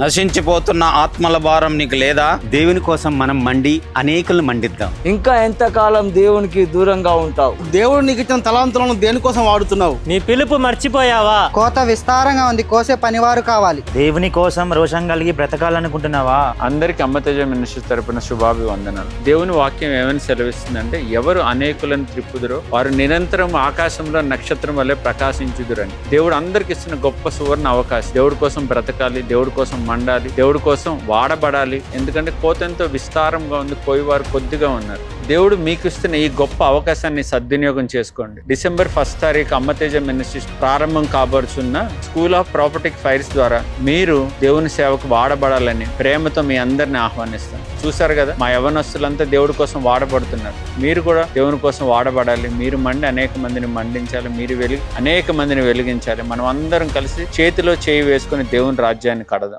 నశించిపోతున్న ఆత్మల భారం నీకు లేదా? దేవుని కోసం మనం మండి అనేకులను మండిద్దాం. ఇంకా ఎంతకాలం దేవునికి దూరంగా ఉంటావు? దేవుడు నీకు ఇచ్చిన తలాంతులను దేనికోసం వాడుతున్నావు? నీ పిలుపు మర్చిపోయావా? కోత విస్తారంగా ఉంది, కోసే పనివారు కావాలి. దేవుని కోసం రోషం కలిగి బ్రతకాలనుకుంటున్నావా? అందరికి అమ్మతేజ మినిస్ట్రీస్ తరపున శుభాభివందనాలు. దేవుని వాక్యం ఏమని సెలవిస్తుందంటే, ఎవరు అనేకులను త్రిప్పుదురో వారు నిరంతరం ఆకాశంలో నక్షత్రం వల్లే ప్రకాశించుదురని. దేవుడు అందరికి ఇస్తున్న గొప్ప సువర్ణ అవకాశం. దేవుడి కోసం బ్రతకాలి, దేవుడి కోసం మండాలి, దేవుడి కోసం వాడబడాలి. ఎందుకంటే కోత ఎంతో విస్తారంగా ఉంది, కోయివారు కొద్దిగా ఉన్నారు. దేవుడు మీకు ఇస్తున్న ఈ గొప్ప అవకాశాన్ని సద్వినియోగం చేసుకోండి. డిసెంబర్ 1 తారీఖు అమ్మతేజ మినిస్ట్రీస్ ప్రారంభం కాబడుచున్న స్కూల్ ఆఫ్ ప్రాఫిటిక్ ఫైర్స్ ద్వారా మీరు దేవుని సేవకు వాడబడాలని ప్రేమతో మీ అందరిని ఆహ్వానిస్తాను. చూసారు కదా, మా యవనస్తులంతా దేవుడి కోసం వాడబడుతున్నారు. మీరు కూడా దేవుని కోసం వాడబడాలి. మీరు మండి అనేక మందిని మండించాలి, మీరు అనేక మందిని వెలిగించాలి. మనం అందరం కలిసి చేతిలో చేయి వేసుకుని దేవుని రాజ్యాన్ని కడదాం.